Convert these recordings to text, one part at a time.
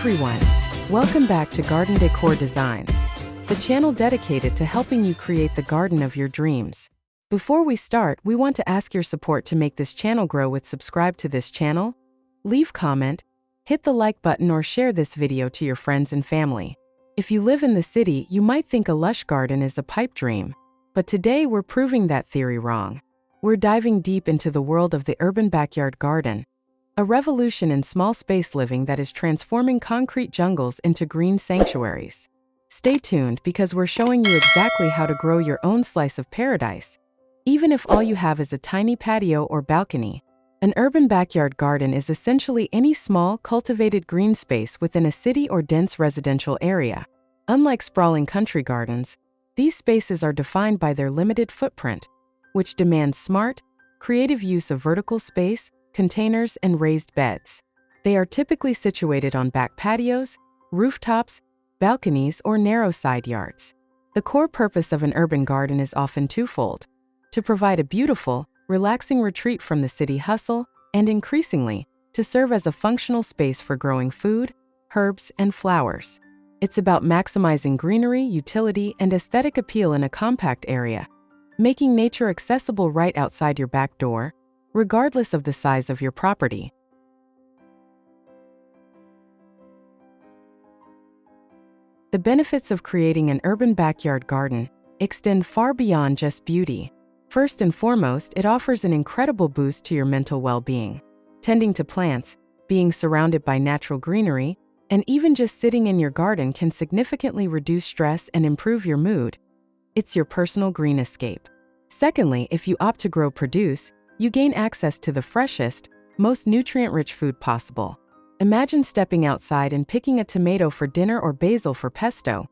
everyone, welcome back to Garden Decor Designs, the channel dedicated to helping you create the garden of your dreams. Before we start, we want to ask your support to make this channel grow with subscribe to this channel, leave comment, hit the like button or share this video to your friends and family. If you live in the city, you might think a lush garden is a pipe dream, but today we're proving that theory wrong. We're diving deep into the world of the urban backyard garden, a revolution in small space living that is transforming concrete jungles into green sanctuaries. Stay tuned because we're showing you exactly how to grow your own slice of paradise, even if all you have is a tiny patio or balcony. An urban backyard garden is essentially any small, cultivated green space within a city or dense residential area. Unlike sprawling country gardens, these spaces are defined by their limited footprint, which demands smart, creative use of vertical space, containers, and raised beds. They are typically situated on back patios, rooftops, balconies, or narrow side yards. The core purpose of an urban garden is often twofold: to provide a beautiful, relaxing retreat from the city hustle, and increasingly, to serve as a functional space for growing food, herbs, and flowers. It's about maximizing greenery, utility, and aesthetic appeal in a compact area, making nature accessible right outside your back door, regardless of the size of your property. The benefits of creating an urban backyard garden extend far beyond just beauty. First and foremost, it offers an incredible boost to your mental well-being. Tending to plants, being surrounded by natural greenery, and even just sitting in your garden can significantly reduce stress and improve your mood. It's your personal green escape. Secondly, if you opt to grow produce, you gain access to the freshest, most nutrient-rich food possible. Imagine stepping outside and picking a tomato for dinner or basil for pesto.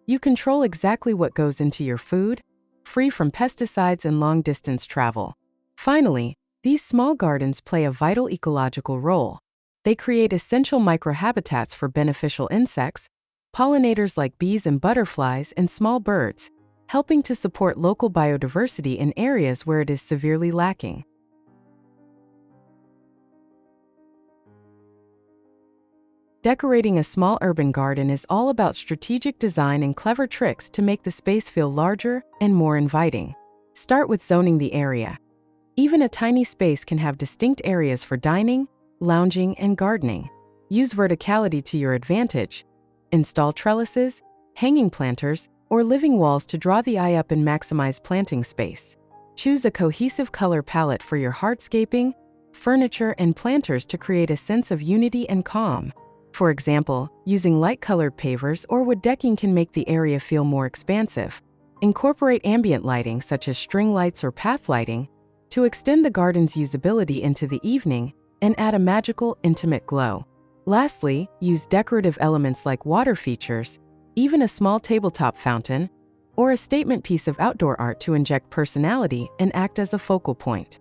You control exactly what goes into your food, free from pesticides and long-distance travel. Finally, these small gardens play a vital ecological role. They create essential microhabitats for beneficial insects, pollinators like bees and butterflies, and small birds, helping to support local biodiversity in areas where it is severely lacking. Decorating a small urban garden is all about strategic design and clever tricks to make the space feel larger and more inviting. Start with zoning the area. Even a tiny space can have distinct areas for dining, lounging, and gardening. Use verticality to your advantage. Install trellises, hanging planters, or living walls to draw the eye up and maximize planting space. Choose a cohesive color palette for your hardscaping, furniture, and planters to create a sense of unity and calm. For example, using light-colored pavers or wood decking can make the area feel more expansive. Incorporate ambient lighting such as string lights or path lighting to extend the garden's usability into the evening and add a magical, intimate glow. Lastly, use decorative elements like water features, even a small tabletop fountain, or a statement piece of outdoor art to inject personality and act as a focal point.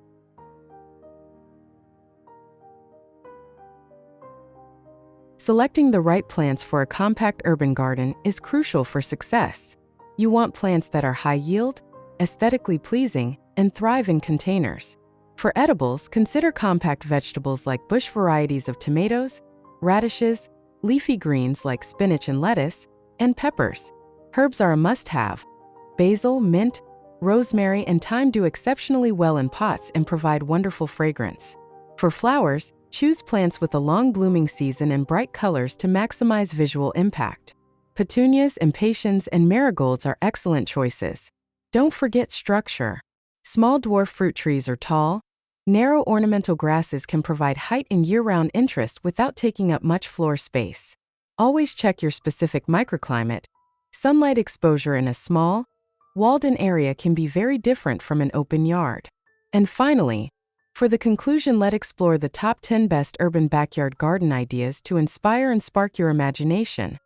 Selecting the right plants for a compact urban garden is crucial for success. You want plants that are high-yield, aesthetically pleasing, and thrive in containers. For edibles, consider compact vegetables like bush varieties of tomatoes, radishes, leafy greens like spinach and lettuce, and peppers. Herbs are a must-have. Basil, mint, rosemary, and thyme do exceptionally well in pots and provide wonderful fragrance. For flowers, choose plants with a long blooming season and bright colors to maximize visual impact. Petunias, impatiens, and marigolds are excellent choices. Don't forget structure. Small dwarf fruit trees or tall, narrow ornamental grasses can provide height and year-round interest without taking up much floor space. Always check your specific microclimate. Sunlight exposure in a small, walled-in area can be very different from an open yard. And finally, for the conclusion, let's explore the top 10 best urban backyard garden ideas to inspire and spark your imagination.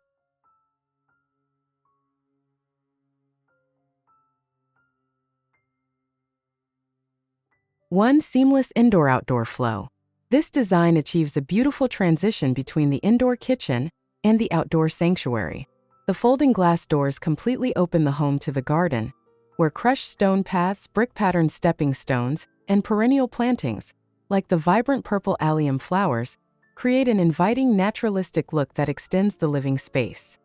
1. Seamless indoor-outdoor flow. This design achieves a beautiful transition between the indoor kitchen and the outdoor sanctuary. The folding glass doors completely open the home to the garden, where crushed stone paths, brick-patterned stepping stones, and perennial plantings, like the vibrant purple allium flowers, create an inviting, naturalistic look that extends the living space.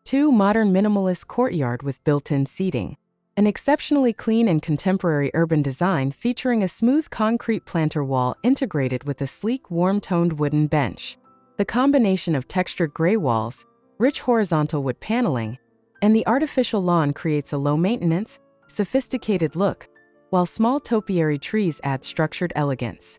2. Modern minimalist courtyard with built-in seating. An exceptionally clean and contemporary urban design featuring a smooth concrete planter wall integrated with a sleek, warm-toned wooden bench. The combination of textured gray walls, rich horizontal wood paneling, and the artificial lawn creates a low-maintenance, sophisticated look, while small topiary trees add structured elegance.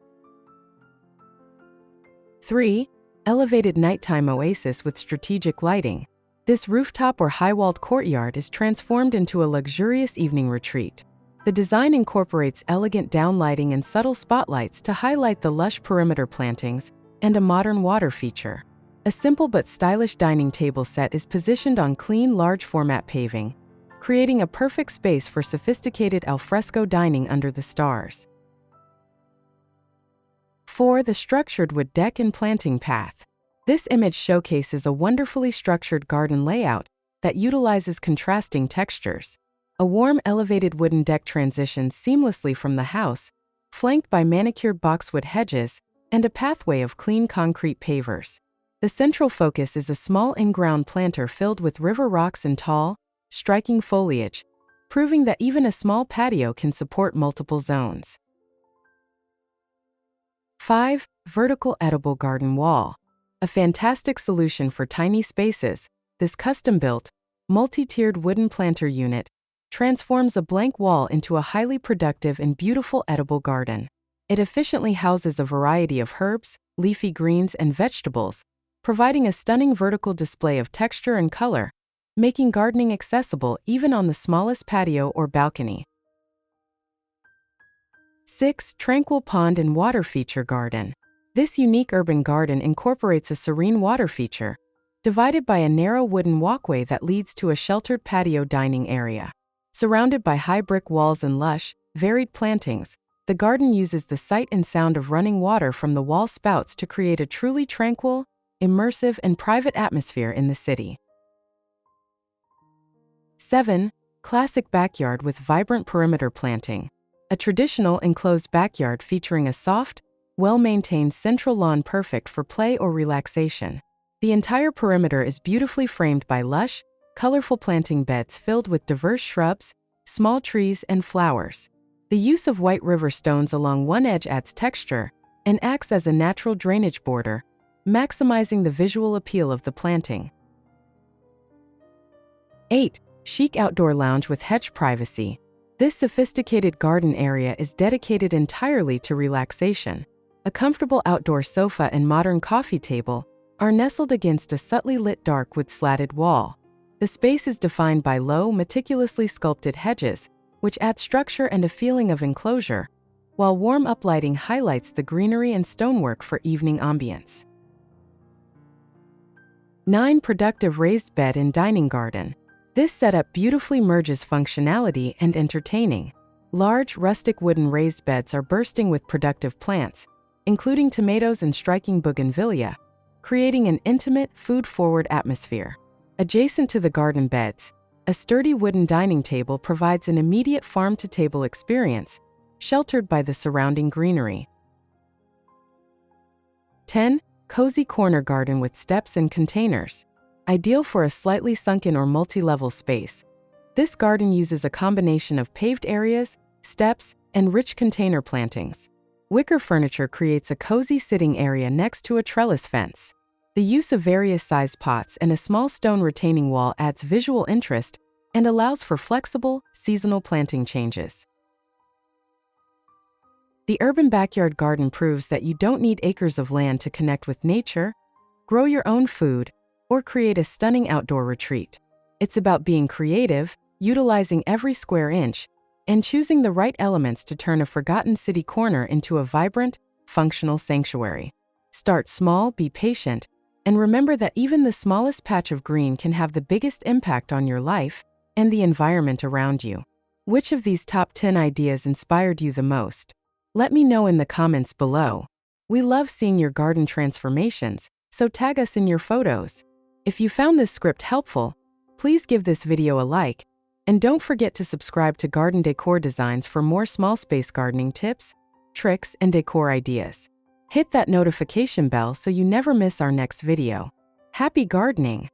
3. Elevated nighttime oasis with strategic lighting. This rooftop or high-walled courtyard is transformed into a luxurious evening retreat. The design incorporates elegant downlighting and subtle spotlights to highlight the lush perimeter plantings and a modern water feature. A simple but stylish dining table set is positioned on clean, large-format paving, creating a perfect space for sophisticated alfresco dining under the stars. 4. The structured wood deck and planting path. This image showcases a wonderfully structured garden layout that utilizes contrasting textures. A warm, elevated wooden deck transitions seamlessly from the house, flanked by manicured boxwood hedges and a pathway of clean concrete pavers. The central focus is a small in-ground planter filled with river rocks and tall, striking foliage, proving that even a small patio can support multiple zones. 5. Vertical edible garden wall. A fantastic solution for tiny spaces, this custom-built, multi-tiered wooden planter unit transforms a blank wall into a highly productive and beautiful edible garden. It efficiently houses a variety of herbs, leafy greens, and vegetables, providing a stunning vertical display of texture and color, making gardening accessible even on the smallest patio or balcony. 6. Tranquil pond and water feature garden. This unique urban garden incorporates a serene water feature, divided by a narrow wooden walkway that leads to a sheltered patio dining area. Surrounded by high brick walls and lush, varied plantings, the garden uses the sight and sound of running water from the wall spouts to create a truly tranquil, immersive, and private atmosphere in the city. 7. Classic backyard with vibrant perimeter planting. A traditional enclosed backyard featuring a soft, well-maintained central lawn perfect for play or relaxation. The entire perimeter is beautifully framed by lush, colorful planting beds filled with diverse shrubs, small trees, and flowers. The use of white river stones along one edge adds texture and acts as a natural drainage border, maximizing the visual appeal of the planting. 8. Chic outdoor lounge with hedge privacy. This sophisticated garden area is dedicated entirely to relaxation. A comfortable outdoor sofa and modern coffee table are nestled against a subtly lit dark wood slatted wall. The space is defined by low, meticulously sculpted hedges, which add structure and a feeling of enclosure, while warm uplighting highlights the greenery and stonework for evening ambience. 9. Productive raised bed and dining garden. This setup beautifully merges functionality and entertaining. Large, rustic wooden raised beds are bursting with productive plants, including tomatoes and striking bougainvillea, creating an intimate, food-forward atmosphere. Adjacent to the garden beds, a sturdy wooden dining table provides an immediate farm-to-table experience, sheltered by the surrounding greenery. 10. Cozy corner garden with steps and containers. Ideal for a slightly sunken or multi-level space, this garden uses a combination of paved areas, steps, and rich container plantings. Wicker furniture creates a cozy sitting area next to a trellis fence. The use of various sized pots and a small stone retaining wall adds visual interest and allows for flexible, seasonal planting changes. The urban backyard garden proves that you don't need acres of land to connect with nature, grow your own food, or create a stunning outdoor retreat. It's about being creative, utilizing every square inch, and choosing the right elements to turn a forgotten city corner into a vibrant, functional sanctuary. Start small, be patient, and remember that even the smallest patch of green can have the biggest impact on your life and the environment around you. Which of these top 10 ideas inspired you the most? Let me know in the comments below. We love seeing your garden transformations, so tag us in your photos. If you found this script helpful, please give this video a like, and don't forget to subscribe to Garden Decor Designs for more small space gardening tips, tricks, and decor ideas. Hit that notification bell so you never miss our next video. Happy gardening!